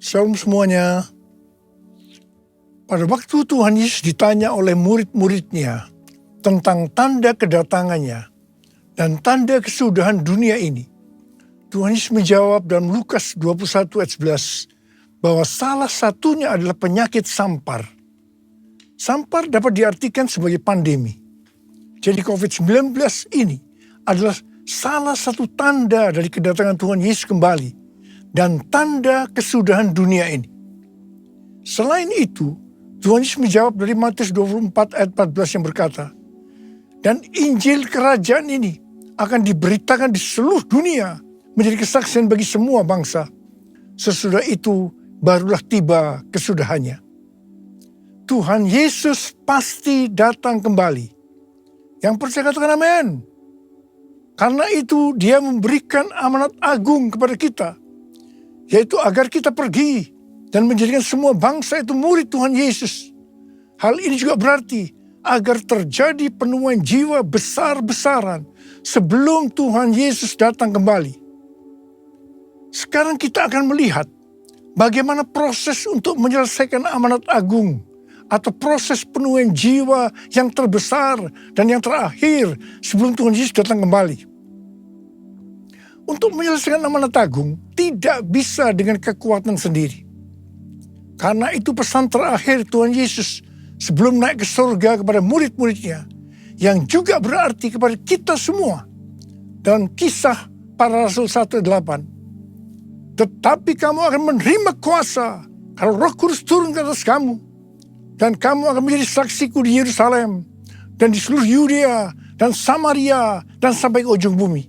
Shalom semuanya. Pada waktu Tuhan Yesus ditanya oleh murid-muridnya tentang tanda kedatangannya dan tanda kesudahan dunia ini, Tuhan Yesus menjawab dalam Lukas 21 ayat 11 bahwa salah satunya adalah penyakit sampar. Sampar dapat diartikan sebagai pandemi. Jadi COVID-19 ini adalah salah satu tanda dari kedatangan Tuhan Yesus kembali dan tanda kesudahan dunia ini. Selain itu, Tuhan Yesus menjawab dari Matius 24 ayat 14 yang berkata, "Dan Injil kerajaan ini akan diberitakan di seluruh dunia menjadi kesaksian bagi semua bangsa. Sesudah itu barulah tiba kesudahannya." Tuhan Yesus pasti datang kembali. Yang percaya katakan amin. Karena itu dia memberikan amanat agung kepada kita, yaitu agar kita pergi dan menjadikan semua bangsa itu murid Tuhan Yesus. Hal ini juga berarti agar terjadi penemuan jiwa besar-besaran sebelum Tuhan Yesus datang kembali. Sekarang kita akan melihat bagaimana proses untuk menyelesaikan amanat agung atau proses penemuan jiwa yang terbesar dan yang terakhir sebelum Tuhan Yesus datang kembali. Untuk menyelesaikan amanat agung tidak bisa dengan kekuatan sendiri. Karena itu pesan terakhir Tuhan Yesus sebelum naik ke surga kepada murid-muridnya, yang juga berarti kepada kita semua. Dalam Kisah Para Rasul 1:8. "Tetapi kamu akan menerima kuasa kalau Roh Kudus turun ke atas kamu. Dan kamu akan menjadi saksiku di Yerusalem dan di seluruh Yudea dan Samaria dan sampai ke ujung bumi."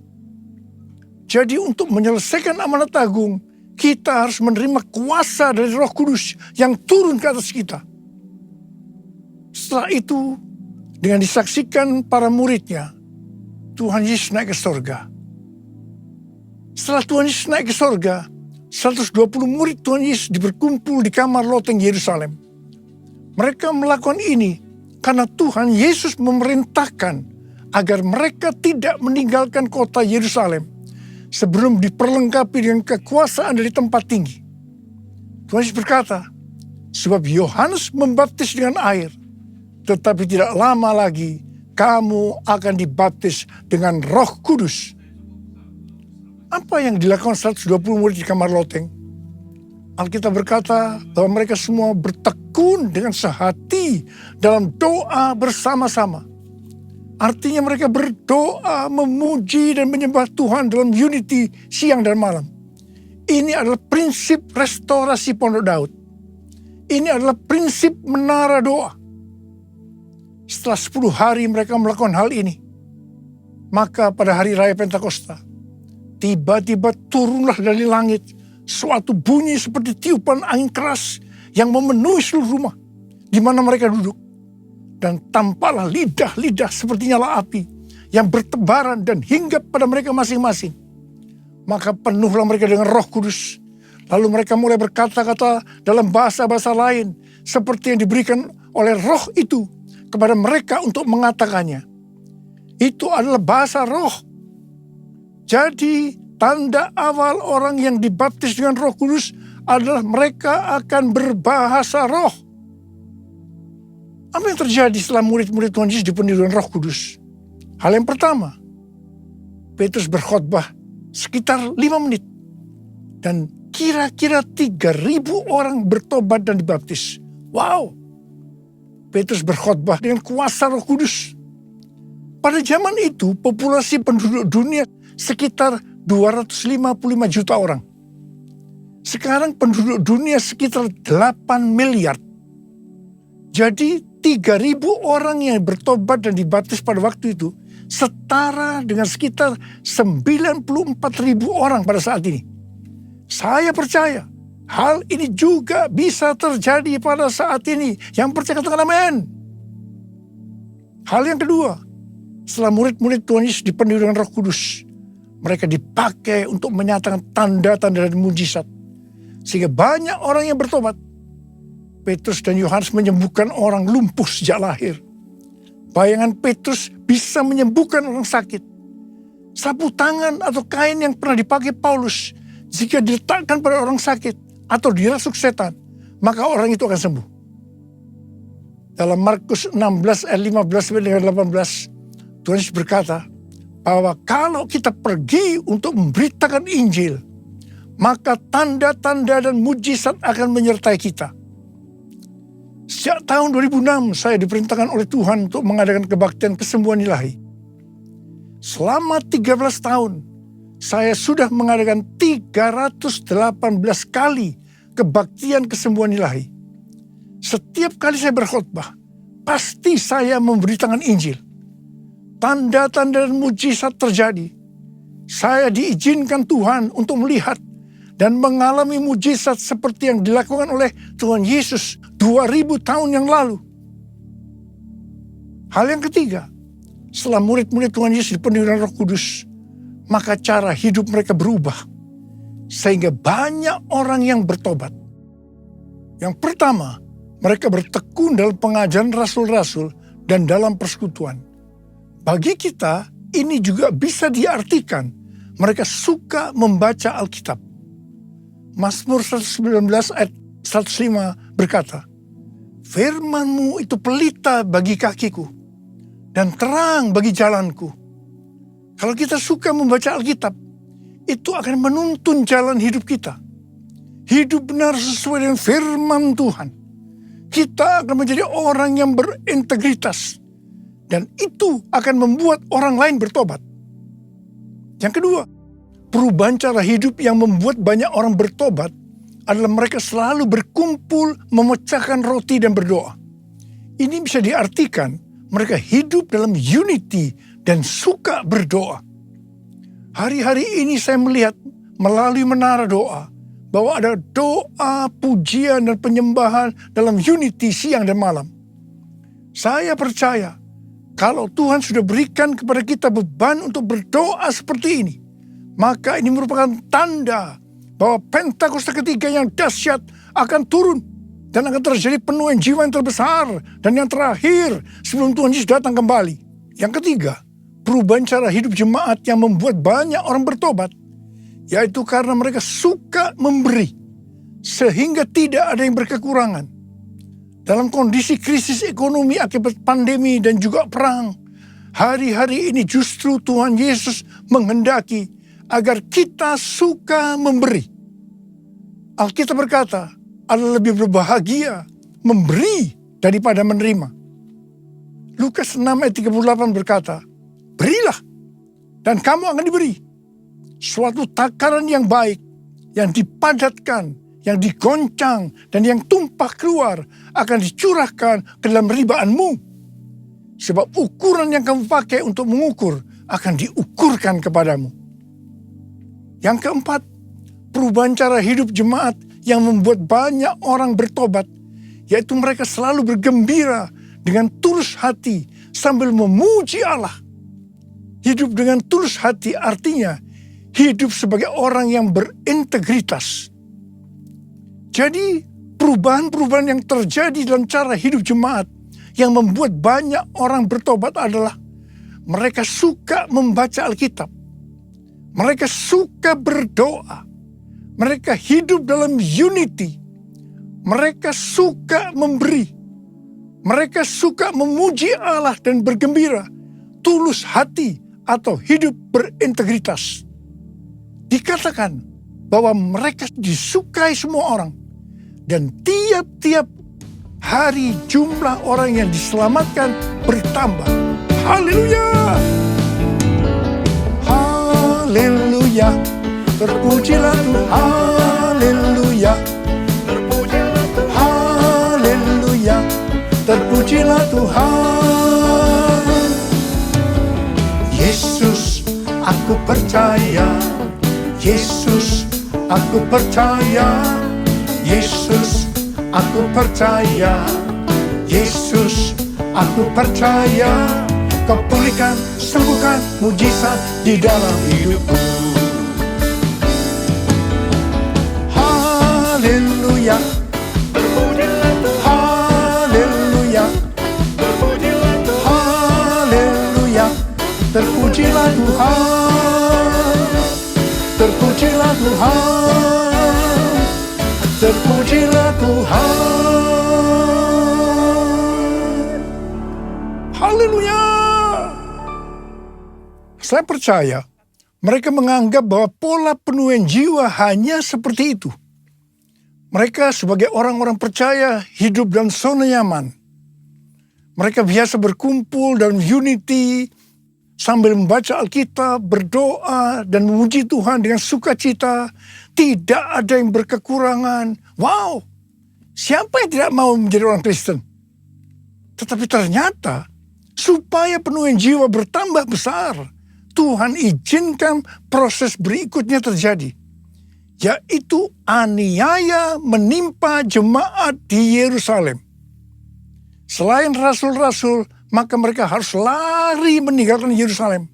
Jadi untuk menyelesaikan amanat agung, kita harus menerima kuasa dari Roh Kudus yang turun ke atas kita. Setelah itu, dengan disaksikan para muridnya, Tuhan Yesus naik ke surga. Setelah Tuhan Yesus naik ke surga, 120 murid Tuhan Yesus berkumpul di kamar loteng Yerusalem. Mereka melakukan ini karena Tuhan Yesus memerintahkan agar mereka tidak meninggalkan kota Yerusalem sebelum diperlengkapi dengan kekuasaan dari tempat tinggi. Tuhan Yesus berkata, "Sebab Yohanes membaptis dengan air, tetapi tidak lama lagi kamu akan dibaptis dengan Roh Kudus." Apa yang dilakukan 120 murid di kamar loteng? Alkitab berkata bahwa mereka semua bertekun dengan sehati dalam doa bersama-sama. Artinya mereka berdoa, memuji dan menyembah Tuhan dalam unity siang dan malam. Ini adalah prinsip restorasi Pondok Daud. Ini adalah prinsip menara doa. Setelah 10 hari mereka melakukan hal ini, maka pada hari raya Pentakosta, tiba-tiba turunlah dari langit suatu bunyi seperti tiupan angin keras yang memenuhi seluruh rumah di mana mereka duduk. Dan tampaklah lidah-lidah seperti nyala api yang bertebaran dan hinggap pada mereka masing-masing. Maka penuhlah mereka dengan Roh Kudus. Lalu mereka mulai berkata-kata dalam bahasa-bahasa lain seperti yang diberikan oleh Roh itu kepada mereka untuk mengatakannya. Itu adalah bahasa Roh. Jadi tanda awal orang yang dibaptis dengan Roh Kudus adalah mereka akan berbahasa Roh. Apa yang terjadi setelah murid-murid Tuhan Yesus dipenuhi dengan Roh Kudus? Hal yang pertama, Petrus berkhotbah sekitar 5 menit. Dan kira-kira 3.000 orang bertobat dan dibaptis. Wow! Petrus berkhotbah dengan kuasa Roh Kudus. Pada zaman itu, populasi penduduk dunia sekitar 255 juta orang. Sekarang penduduk dunia sekitar 8 miliar. Jadi 3.000 orang yang bertobat dan dibaptis pada waktu itu setara dengan sekitar 94.000 orang pada saat ini. Saya percaya hal ini juga bisa terjadi pada saat ini. Yang percaya katakan amin. Hal yang kedua, setelah murid-murid Tuhan Yesus dipenuhi dengan Roh Kudus, mereka dipakai untuk menyatakan tanda-tanda dan mujizat. Sehingga banyak orang yang bertobat. Petrus dan Yohanes menyembuhkan orang lumpuh sejak lahir. Bayangan Petrus bisa menyembuhkan orang sakit. Sapu tangan atau kain yang pernah dipakai Paulus, jika diletakkan pada orang sakit, atau dirasuk setan, maka orang itu akan sembuh. Dalam Markus 16 ayat 15-18, Tuhan Yesus berkata bahwa kalau kita pergi untuk memberitakan Injil, maka tanda-tanda dan mujizat akan menyertai kita. Sejak tahun 2006 saya diperintahkan oleh Tuhan untuk mengadakan kebaktian kesembuhan ilahi. Selama 13 tahun, saya sudah mengadakan 318 kali kebaktian kesembuhan ilahi. Setiap kali saya berkhotbah, pasti saya memberitakan Injil. Tanda-tanda dan mujizat terjadi. Saya diizinkan Tuhan untuk melihat dan mengalami mujizat seperti yang dilakukan oleh Tuhan Yesus 2000 tahun yang lalu. Hal yang ketiga, setelah murid-murid Tuhan Yesus dipenuhi dengan Roh Kudus, maka cara hidup mereka berubah sehingga banyak orang yang bertobat. Yang pertama, mereka bertekun dalam pengajaran rasul-rasul dan dalam persekutuan. Bagi kita, ini juga bisa diartikan mereka suka membaca Alkitab. Mazmur 119 ayat 105 berkata, "Firman-Mu itu pelita bagi kakiku dan terang bagi jalanku." Kalau kita suka membaca Alkitab, itu akan menuntun jalan hidup kita. Hidup benar sesuai dengan firman Tuhan. Kita akan menjadi orang yang berintegritas. Dan itu akan membuat orang lain bertobat. Yang kedua, perubahan cara hidup yang membuat banyak orang bertobat adalah mereka selalu berkumpul, memecahkan roti dan berdoa. Ini bisa diartikan mereka hidup dalam unity dan suka berdoa. Hari-hari ini saya melihat melalui menara doa bahwa ada doa, pujian, dan penyembahan dalam unity siang dan malam. Saya percaya kalau Tuhan sudah berikan kepada kita beban untuk berdoa seperti ini, maka ini merupakan tanda bahwa Pentakosta ketiga yang dahsyat akan turun dan akan terjadi penuaian jiwa yang terbesar dan yang terakhir sebelum Tuhan Yesus datang kembali. Yang ketiga, perubahan cara hidup jemaat yang membuat banyak orang bertobat, yaitu karena mereka suka memberi sehingga tidak ada yang berkekurangan. Dalam kondisi krisis ekonomi akibat pandemi dan juga perang, hari-hari ini justru Tuhan Yesus menghendaki agar kita suka memberi. Alkitab berkata, adalah lebih berbahagia memberi daripada menerima. Lukas 6 ayat 38 berkata, "Berilah dan kamu akan diberi. Suatu takaran yang baik, yang dipadatkan, yang digoncang, dan yang tumpah keluar akan dicurahkan ke dalam ribaanmu. Sebab ukuran yang kamu pakai untuk mengukur akan diukurkan kepadamu." Yang keempat, perubahan cara hidup jemaat yang membuat banyak orang bertobat, yaitu mereka selalu bergembira dengan tulus hati sambil memuji Allah. Hidup dengan tulus hati artinya hidup sebagai orang yang berintegritas. Jadi perubahan-perubahan yang terjadi dalam cara hidup jemaat yang membuat banyak orang bertobat adalah mereka suka membaca Alkitab. Mereka suka berdoa. Mereka hidup dalam unity. Mereka suka memberi. Mereka suka memuji Allah dan bergembira. Tulus hati atau hidup berintegritas. Dikatakan bahwa mereka disukai semua orang. Dan tiap-tiap hari jumlah orang yang diselamatkan bertambah. Haleluya! Haleluya! Terpujilah Tuhan. Haleluya! Terpujilah Tuhan. Haleluya! Terpujilah Tuhan. Yesus, aku percaya. Yesus, aku percaya. Yesus, aku percaya. Yesus, aku percaya. Kau pulihkan, sembuhkan, mujizat di dalam hidupku. Haleluya. Terpujilah Tuhan. Haleluya. Terpujilah Tuhan. Haleluya. Terpujilah Tuhan. Terpujilah Tuhan. Terpujilah Tuhan. Haleluya. Saya percaya mereka menganggap bahwa pola penuaian jiwa hanya seperti itu. Mereka sebagai orang-orang percaya hidup dalam zona nyaman. Mereka biasa berkumpul dalam unity sambil membaca Alkitab, berdoa, dan memuji Tuhan dengan sukacita. Tidak ada yang berkekurangan. Wow, siapa yang tidak mau menjadi orang Kristen? Tetapi ternyata supaya penuaian jiwa bertambah besar, Tuhan izinkan proses berikutnya terjadi, yaitu aniaya menimpa jemaat di Yerusalem. Selain rasul-rasul, maka mereka harus lari meninggalkan Yerusalem.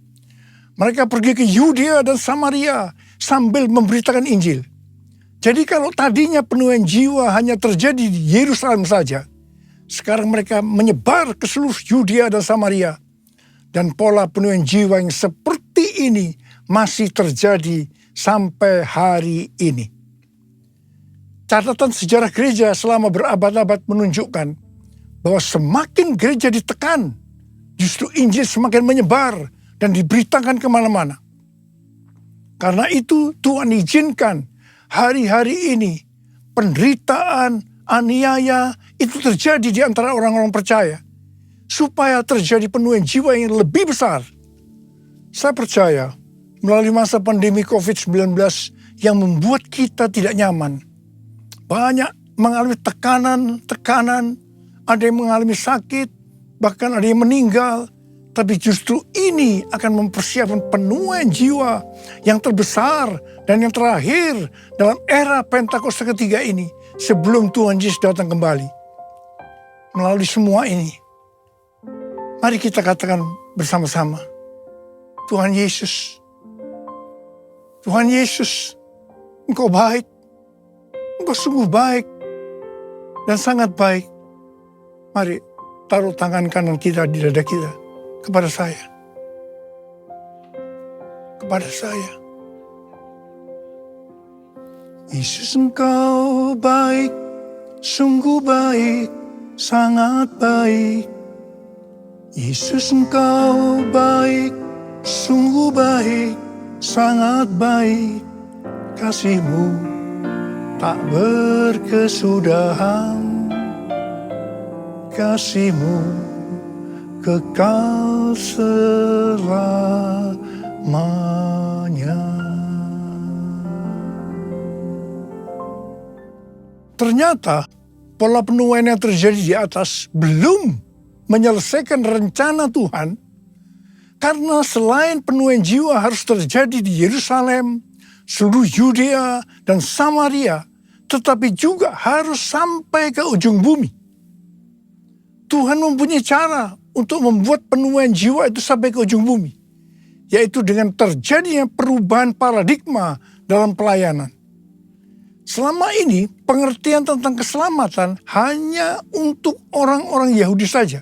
Mereka pergi ke Yudea dan Samaria sambil memberitakan Injil. Jadi kalau tadinya penuaian jiwa hanya terjadi di Yerusalem saja, sekarang mereka menyebar ke seluruh Yudea dan Samaria. Dan pola penuaian jiwa yang seperti ini masih terjadi sampai hari ini. Catatan sejarah gereja selama berabad-abad menunjukkan bahwa semakin gereja ditekan, justru Injil semakin menyebar dan diberitakan kemana-mana. Karena itu Tuhan izinkan hari-hari ini penderitaan, aniaya itu terjadi di antara orang-orang percaya, supaya terjadi penuaian jiwa yang lebih besar. Saya percaya melalui masa pandemi COVID-19 yang membuat kita tidak nyaman, banyak mengalami tekanan, ada yang mengalami sakit, bahkan ada yang meninggal. Tapi justru ini akan mempersiapkan penuaian jiwa yang terbesar dan yang terakhir dalam era Pentakosta ketiga ini sebelum Tuhan Yesus datang kembali. Melalui semua ini, mari kita katakan bersama-sama, Tuhan Yesus, Engkau baik, Engkau sungguh baik dan sangat baik. Mari taruh tangan kanan kita di dada kita kepada saya. Yesus, Engkau baik, sungguh baik, sangat baik. Yesus, Engkau baik, sungguh baik, sangat baik. Kasih-Mu tak berkesudahan, kasih-Mu kekal selamanya. Ternyata pola penuaian yang terjadi di atas belum menyelesaikan rencana Tuhan, karena selain penuaian jiwa harus terjadi di Yerusalem, seluruh Yudea dan Samaria, tetapi juga harus sampai ke ujung bumi. Tuhan mempunyai cara untuk membuat penuaian jiwa itu sampai ke ujung bumi, yaitu dengan terjadinya perubahan paradigma dalam pelayanan. Selama ini pengertian tentang keselamatan hanya untuk orang-orang Yahudi saja.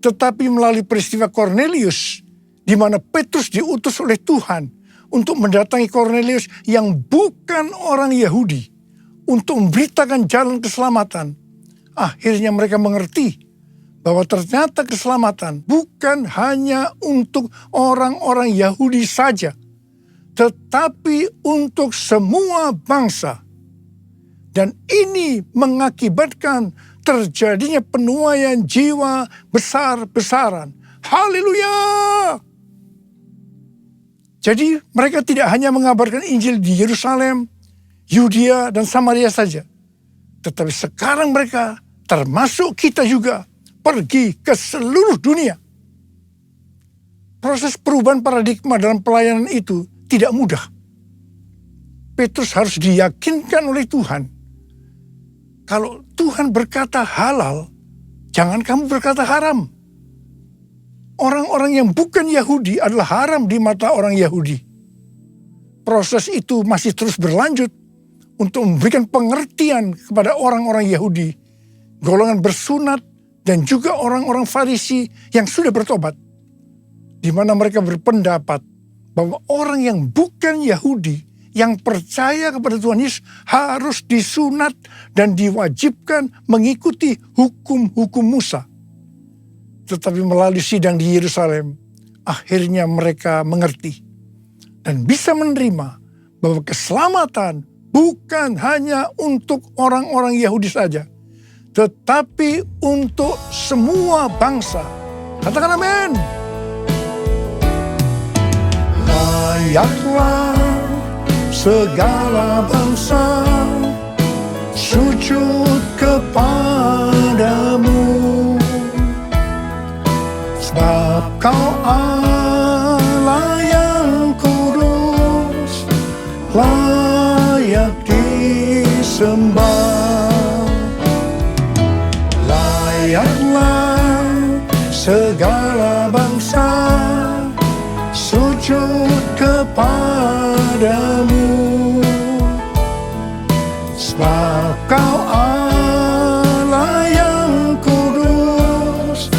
Tetapi melalui peristiwa Kornelius, di mana Petrus diutus oleh Tuhan untuk mendatangi Kornelius yang bukan orang Yahudi, untuk memberitakan jalan keselamatan, akhirnya mereka mengerti bahwa ternyata keselamatan bukan hanya untuk orang-orang Yahudi saja, tetapi untuk semua bangsa. Dan ini mengakibatkan terjadinya penuaian jiwa besar-besaran. Haleluya! Jadi mereka tidak hanya mengabarkan Injil di Yerusalem, Yudea, dan Samaria saja. Tetapi sekarang mereka, termasuk kita juga, pergi ke seluruh dunia. Proses perubahan paradigma dalam pelayanan itu tidak mudah. Petrus harus diyakinkan oleh Tuhan. Kalau Tuhan berkata halal, jangan kamu berkata haram. Orang-orang yang bukan Yahudi adalah haram di mata orang Yahudi. Proses itu masih terus berlanjut untuk memberikan pengertian kepada orang-orang Yahudi, golongan bersunat, dan juga orang-orang Farisi yang sudah bertobat, di mana mereka berpendapat bahwa orang yang bukan Yahudi yang percaya kepada Tuhan Yesus harus disunat dan diwajibkan mengikuti hukum-hukum Musa. Tetapi melalui sidang di Yerusalem, akhirnya mereka mengerti dan bisa menerima bahwa keselamatan bukan hanya untuk orang-orang Yahudi saja, tetapi untuk semua bangsa. Katakan amin. Layaklah segala bangsa sujud kepadamu, sebab kau Allah yang kudus, layak disembah. Layaklah segala bangsa sujud kepadamu, sebab kau Allah yang kudus,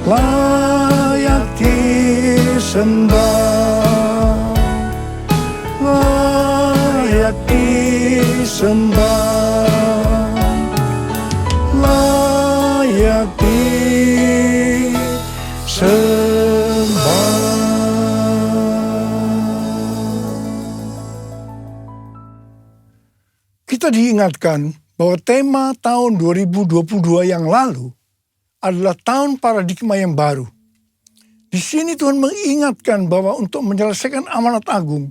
layak disembah, layak disembah, layak disembah. Kita diingatkan bahwa tema tahun 2022 yang lalu adalah tahun paradigma yang baru. Di sini Tuhan mengingatkan bahwa untuk menyelesaikan amanat agung,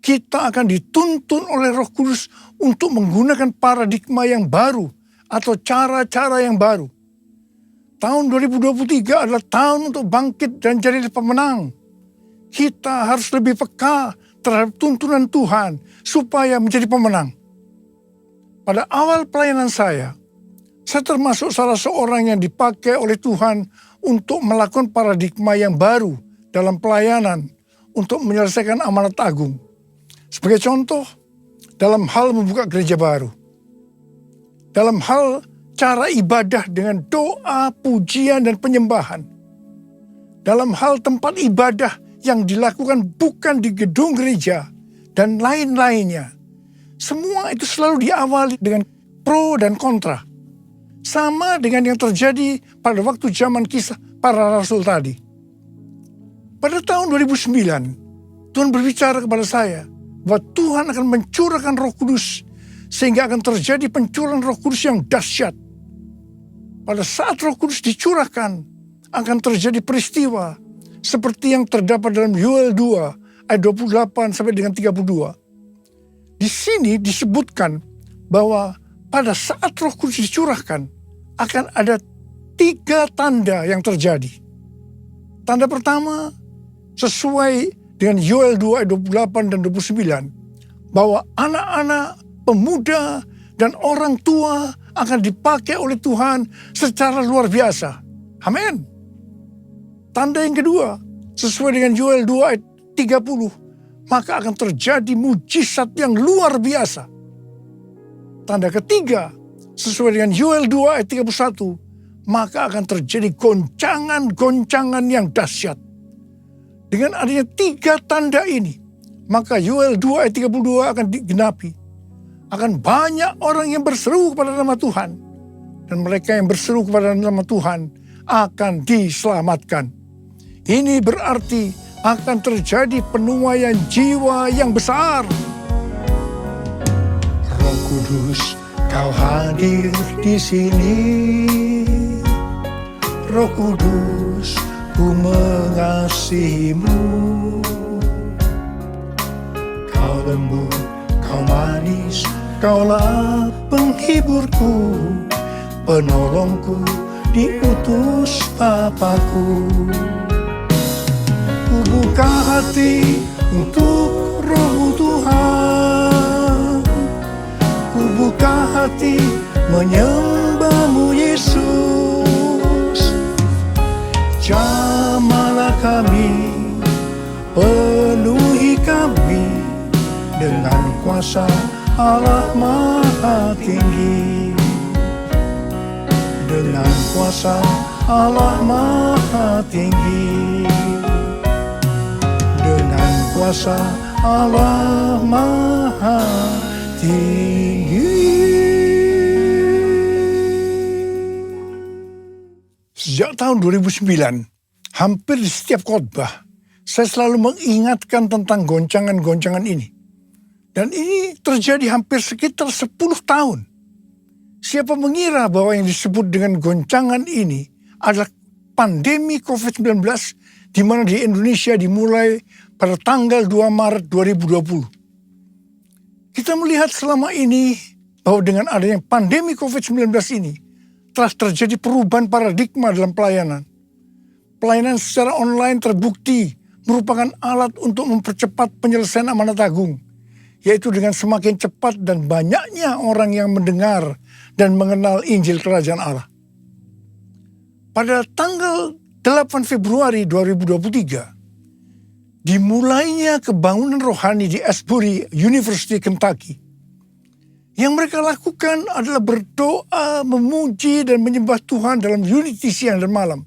kita akan dituntun oleh Roh Kudus untuk menggunakan paradigma yang baru atau cara-cara yang baru. Tahun 2023 adalah tahun untuk bangkit dan jadi pemenang. Kita harus lebih peka terhadap tuntunan Tuhan supaya menjadi pemenang. Pada awal pelayanan saya termasuk salah seorang yang dipakai oleh Tuhan untuk melakukan paradigma yang baru dalam pelayanan untuk menyelesaikan amanat agung. Sebagai contoh, dalam hal membuka gereja baru. Dalam hal cara ibadah dengan doa, pujian, dan penyembahan. Dalam hal tempat ibadah yang dilakukan bukan di gedung gereja dan lain-lainnya. Semua itu selalu diawali dengan pro dan kontra. Sama dengan yang terjadi pada waktu zaman kisah para rasul tadi. Pada tahun 2009, Tuhan berbicara kepada saya bahwa Tuhan akan mencurahkan Roh Kudus sehingga akan terjadi pencurahan Roh Kudus yang dahsyat. Pada saat Roh Kudus dicurahkan, akan terjadi peristiwa seperti yang terdapat dalam Yoel 2 ayat 28 sampai dengan 32. Di sini disebutkan bahwa pada saat Roh Kudus dicurahkan, akan ada 3 tanda yang terjadi. Tanda pertama, sesuai dengan Yoel 2 ayat 28 dan 29, bahwa anak-anak, pemuda, dan orang tua akan dipakai oleh Tuhan secara luar biasa. Amin. Tanda yang kedua, sesuai dengan Yoel 2 ayat 30, maka akan terjadi mujizat yang luar biasa. Tanda ketiga, sesuai dengan Yoel 2 ayat 31, maka akan terjadi goncangan-goncangan yang dahsyat. Dengan adanya 3 tanda ini, maka Yoel 2 ayat 32 akan digenapi. Akan banyak orang yang berseru kepada nama Tuhan. Dan mereka yang berseru kepada nama Tuhan akan diselamatkan. Ini berarti akan terjadi penuaian jiwa yang besar. Roh Kudus, Kau hadir di sini. Roh Kudus, ku mengasihimu. Kau lembut, Kau manis, Kaulah penghiburku, penolongku, diutus Bapakku. Ku buka hati untuk Roh Tuhan. Ku buka hati menyembah-Mu Yesus. Jamahlah kami, penuhi kami dengan kuasa Allah Maha Tinggi. Dengan kuasa Allah Maha Tinggi. Dengan kuasa Allah Maha Tinggi. Sejak tahun 2009, hampir di setiap khotbah, saya selalu mengingatkan tentang goncangan-goncangan ini. Dan ini terjadi hampir sekitar 10 tahun. Siapa mengira bahwa yang disebut dengan goncangan ini adalah pandemi COVID-19, di mana di Indonesia dimulai pada tanggal 2 Maret 2020. Kita melihat selama ini bahwa dengan adanya pandemi COVID-19 ini, telah terjadi perubahan paradigma dalam pelayanan. Pelayanan secara online terbukti merupakan alat untuk mempercepat penyelesaian amanat agung, yaitu dengan semakin cepat dan banyaknya orang yang mendengar dan mengenal Injil Kerajaan Allah. Pada tanggal 8 Februari 2023, dimulainya kebangunan rohani di Asbury University, Kentucky. Yang mereka lakukan adalah berdoa, memuji, dan menyembah Tuhan dalam unity siang dan malam.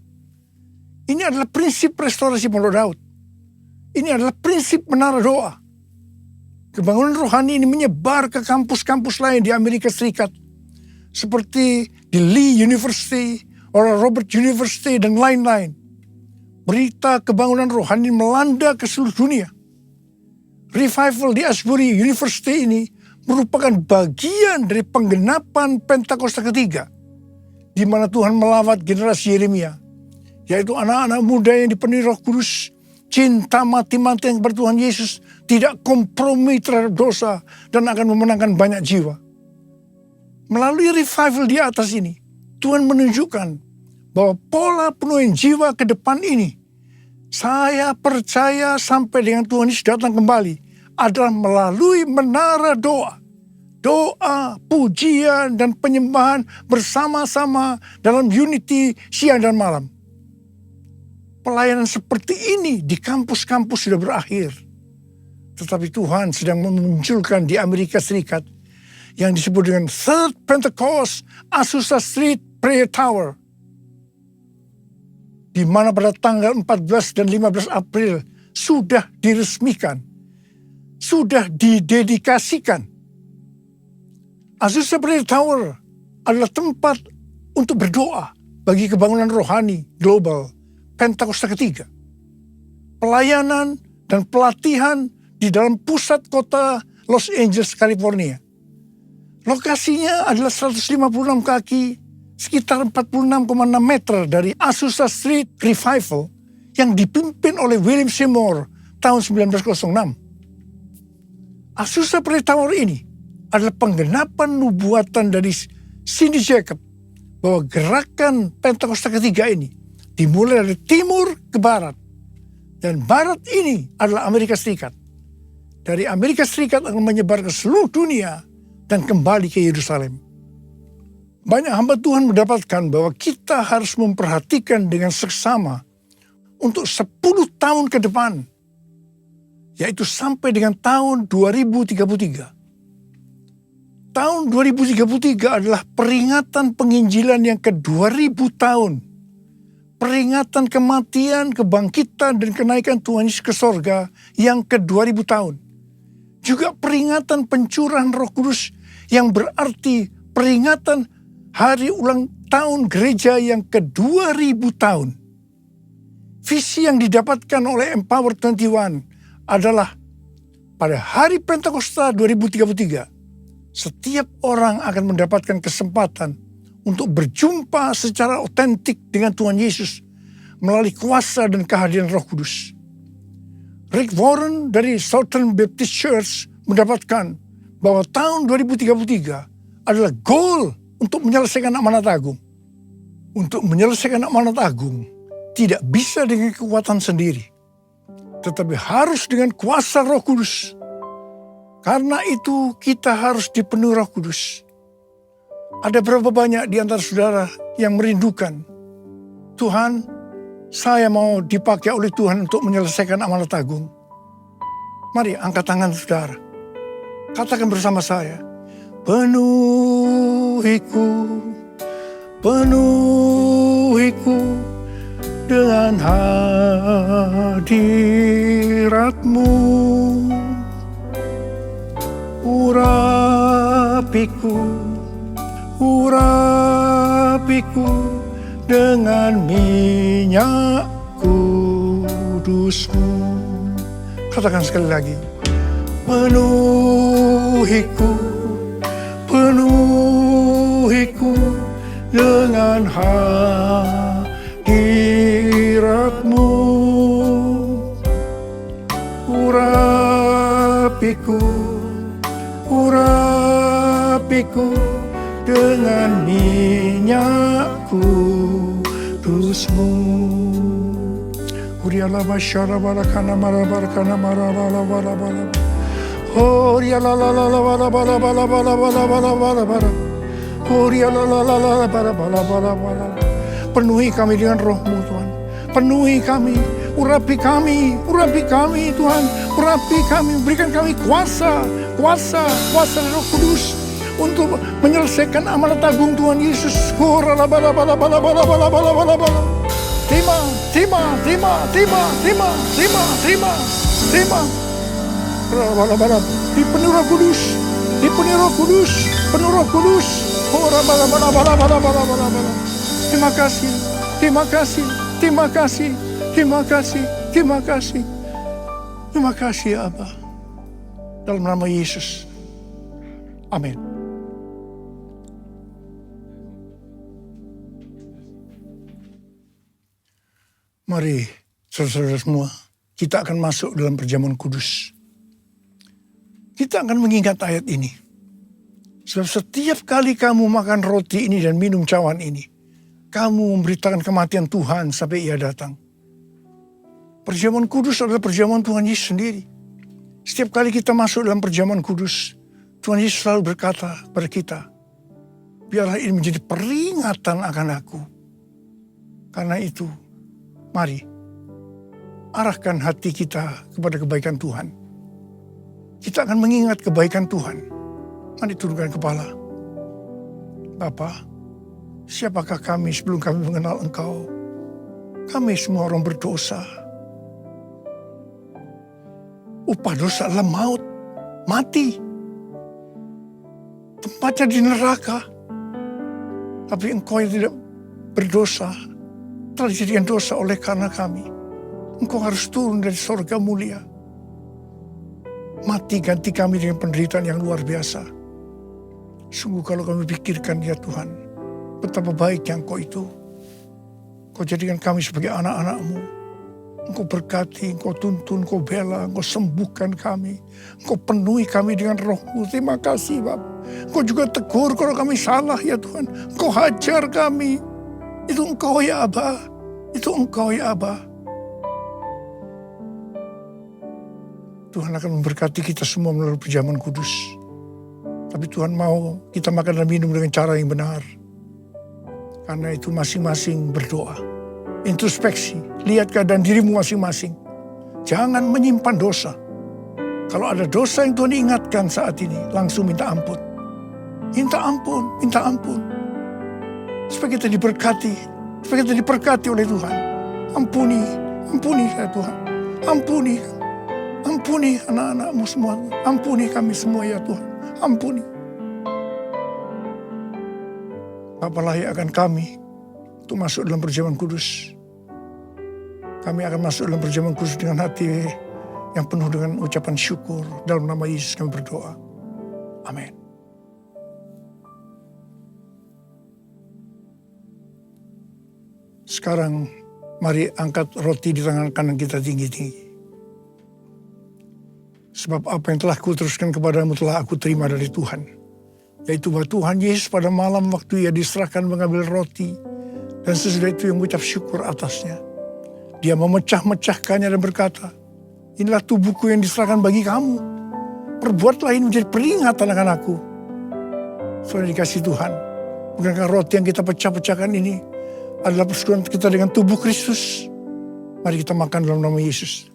Ini adalah prinsip restorasi Pondok Daud. Ini adalah prinsip menara doa. Kebangunan rohani ini menyebar ke kampus-kampus lain di Amerika Serikat, seperti di Lee University, Oral Roberts University, dan lain-lain. Berita kebangunan rohani melanda ke seluruh dunia. Revival di Asbury University ini merupakan bagian dari penggenapan Pentakosta ketiga, di mana Tuhan melawat generasi Yeremia, yaitu anak-anak muda yang dipenuhi Roh Kudus, cinta mati-matian kepada Tuhan Yesus, tidak kompromi terhadap dosa, dan akan memenangkan banyak jiwa. Melalui revival di atas ini, Tuhan menunjukkan bahwa pola penuhin jiwa ke depan ini, saya percaya sampai dengan Tuhan Yesus datang kembali, adalah melalui menara doa. Doa, pujian, dan penyembahan bersama-sama dalam unity siang dan malam. Pelayanan seperti ini di kampus-kampus sudah berakhir. Tetapi Tuhan sedang memunculkan di Amerika Serikat yang disebut dengan Third Pentecost Azusa Street Prayer Tower, di mana pada tanggal 14 dan 15 April sudah diresmikan, sudah didedikasikan. Azusa Prayer Tower adalah tempat untuk berdoa bagi kebangunan rohani global Pentakosta ketiga. Pelayanan dan pelatihan di dalam pusat kota Los Angeles, California. Lokasinya adalah 156 kaki, sekitar 46,6 meter dari Azusa Street Revival yang dipimpin oleh William Seymour tahun 1906. Azusa Prayer Tower ini adalah penggenapan nubuatan dari Cindy Jacob bahwa gerakan Pentakosta ketiga ini dimulai dari timur ke barat, dan barat ini adalah Amerika Serikat. Dari Amerika Serikat akan menyebar ke seluruh dunia dan kembali ke Yerusalem. Banyak hamba Tuhan mendapatkan bahwa kita harus memperhatikan dengan seksama untuk 10 tahun ke depan, yaitu sampai dengan tahun 2033. Tahun 2033 adalah peringatan penginjilan yang ke-2000 tahun. Peringatan kematian, kebangkitan, dan kenaikan Tuhan Yesus ke sorga yang ke-2000 tahun. Juga peringatan pencurahan Roh Kudus yang berarti peringatan hari ulang tahun gereja yang ke-2000 tahun. Visi yang didapatkan oleh Empower 21 adalah pada hari Pentakosta 2033, setiap orang akan mendapatkan kesempatan untuk berjumpa secara otentik dengan Tuhan Yesus melalui kuasa dan kehadiran Roh Kudus. Rick Warren dari Southern Baptist Church mendapatkan bahwa tahun 2033 adalah goal untuk menyelesaikan amanat agung. Untuk menyelesaikan amanat agung tidak bisa dengan kekuatan sendiri, tetapi harus dengan kuasa Roh Kudus. Karena itu kita harus dipenuhi Roh Kudus. Ada berapa banyak di antara saudara yang merindukan, Tuhan, saya mau dipakai oleh Tuhan untuk menyelesaikan amanat agung. Mari angkat tangan saudara. Katakan bersama saya, penuhiku, penuhiku dengan hadirat-Mu. urapiku dengan minyak kudus-Mu. Katakan sekali lagi. Penuhiku dengan hadirat-Mu. Urapiku dengan minyak kudus-Mu. Uriala basyara barakana marabarakana marabalabala. Uriala la la la bala bala bala bala bala bala bala bala. Uriala la la la bala bala bala bala. Penuhi kami dengan Roh-Mu, Tuhan. Penuhi kami, urapi kami Tuhan. Urapi kami, berikan kami kuasa Roh Kudus untuk menyelesaikan amanat agung Tuhan Yesus. Terima. Dipenuhi Roh Kudus. Terima kasih ya Abba. Dalam nama Yesus. Amin. Mari saudara-saudara semua, kita akan masuk dalam perjamuan kudus. Kita akan mengingat ayat ini. Sebab setiap kali kamu makan roti ini dan minum cawan ini, kamu memberitakan kematian Tuhan sampai Ia datang. Perjamuan kudus adalah perjamuan Tuhan Yesus sendiri. Setiap kali kita masuk dalam perjamuan kudus, Tuhan Yesus selalu berkata kepada kita, biarlah ini menjadi peringatan akan aku. Karena itu, mari arahkan hati kita kepada kebaikan Tuhan. Kita akan mengingat kebaikan Tuhan. Mari turunkan kepala. Bapa, siapakah kami sebelum kami mengenal Engkau? Kami semua orang berdosa. Upah dosa adalah maut, mati. Tempatnya di neraka. Tapi Engkau yang tidak berdosa telah dijadikan dosa oleh karena kami. Engkau harus turun dari surga mulia. Mati ganti kami dengan penderitaan yang luar biasa. Sungguh kalau kami pikirkan ya Tuhan, betapa baiknya Engkau itu. Engkau jadikan kami sebagai anak-anak-Mu. Engkau berkati, Engkau tuntun, Engkau bela, Engkau sembuhkan kami. Engkau penuhi kami dengan Roh-Mu. Terima kasih Bapa. Engkau juga tegur kalau kami salah ya Tuhan. Engkau hajar kami. Itu Engkau ya Abba. Itu Engkau ya Abba. Tuhan akan memberkati kita semua melalui perjamuan kudus. Tapi Tuhan mau kita makan dan minum dengan cara yang benar. Karena itu masing-masing berdoa. Introspeksi, lihat keadaan dirimu masing-masing. Jangan menyimpan dosa. Kalau ada dosa yang Tuhan ingatkan saat ini, langsung minta ampun. Minta ampun. Supaya kita diberkati, oleh Tuhan. Ampuni ya Tuhan. Ampuni anak-anak-Mu semua. Ampuni kami semua ya Tuhan. Ampuni. Bapa layakkan kami untuk masuk dalam perjamuan kudus. Kami akan masuk dalam perjamuan kudus dengan hati yang penuh dengan ucapan syukur. Dalam nama Yesus kami berdoa. Amin. Sekarang mari angkat roti di tangan kanan kita tinggi-tinggi. Sebab apa yang telah kuteruskan kepadamu telah aku terima dari Tuhan. Yaitu bahwa Tuhan Yesus pada malam waktu Ia diserahkan mengambil roti. Dan sesudah itu yang mengucap syukur atasnya. Dia memecah-mecahkannya dan berkata, inilah tubuhku yang diserahkan bagi kamu. Perbuatlah ini menjadi peringatan akan aku. Sudah dikasih Tuhan. Bukankah roti yang kita pecah-pecahkan ini adalah persekutuan kita dengan tubuh Kristus. Mari kita makan dalam nama Yesus.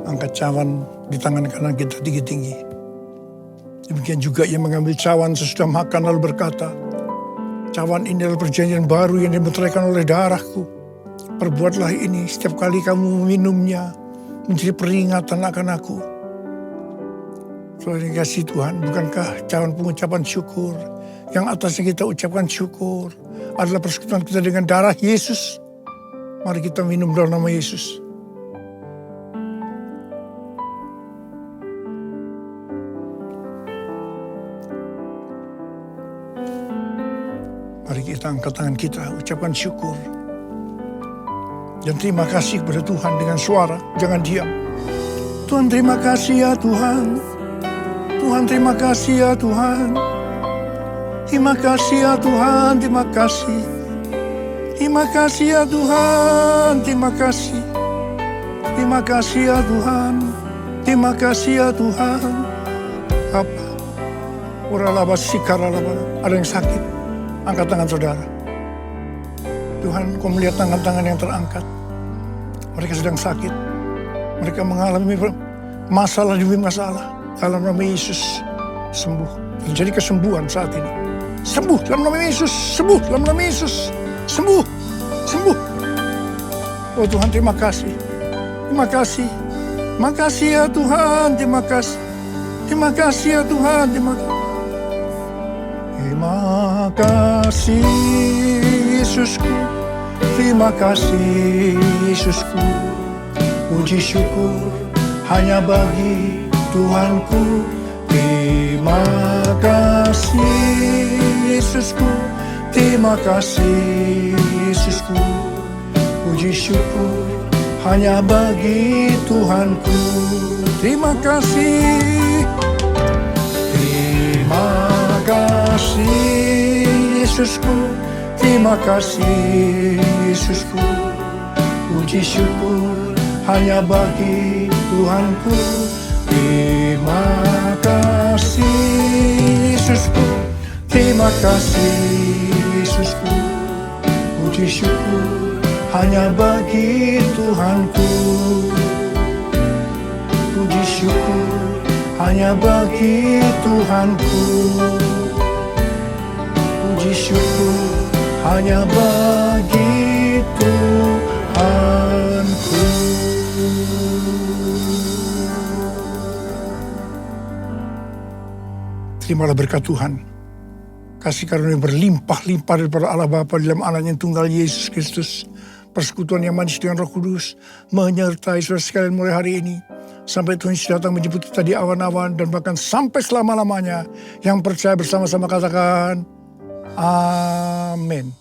angkat cawan di tangan kanan kita tinggi-tinggi. Demikian juga ia mengambil cawan sesudah makan lalu berkata, cawan ini adalah perjanjian baru yang dimeteraikan oleh darahku. Perbuatlah ini setiap kali kamu meminumnya, menjadi peringatan akan aku. Saudara yang kasih Tuhan, bukankah cawan pengucapan syukur yang atasnya kita ucapkan syukur adalah persekutuan kita dengan darah Yesus? Mari kita minum dalam nama Yesus. Mari kita angkat tangan kita, ucapkan syukur. Dan terima kasih kepada Tuhan dengan suara, jangan diam. Tuhan terima kasih ya Tuhan. Tuhan terima kasih ya Tuhan. Terima kasih ya Tuhan, terima kasih. Terima kasih ya Tuhan, terima kasih. Terima kasih ya Tuhan. Terima kasih ya Tuhan. Apa? Uralaba sikaralaba. Ada yang sakit? Angkat tangan saudara. Tuhan, kau melihat tangan-tangan yang terangkat. Mereka sedang sakit. Mereka mengalami masalah demi masalah. Dalam nama Yesus, sembuh. Terjadi kesembuhan saat ini. Sembuh dalam nama Yesus. Sembuh dalam nama Yesus. Sembuh. Sembuh. Oh Tuhan, terima kasih. Terima kasih. Terima kasih ya Tuhan. Terima kasih. Terima kasih ya Tuhan. Terima kasih. Terima kasih Yesusku. Terima kasih Yesusku. Puji syukur hanya bagi Tuhanku. Terima kasih Yesusku. Terima kasih Yesusku. Puji syukur hanya bagi Tuhanku. Terima kasih. Terima kasih Yesusku. Terima kasih Yesusku. Puji syukur hanya bagi Tuhanku. Terima kasih Yesusku. Terima kasih Yesusku. Puji syukur hanya bagi Tuhanku. Puji syukur hanya bagi Tuhanku. Puji syukur hanya bagi Tuhanku. Terimalah berkat Tuhan. Kasih karunia berlimpah-limpah daripada Allah Bapa dalam anaknya yang tunggal Yesus Kristus. Persekutuan yang manis dengan Roh Kudus menyertai saudara sekalian mulai hari ini. Sampai Tuhan Yesus datang menjemput kita di awan-awan dan bahkan sampai selama-lamanya. Yang percaya bersama-sama katakan, amin.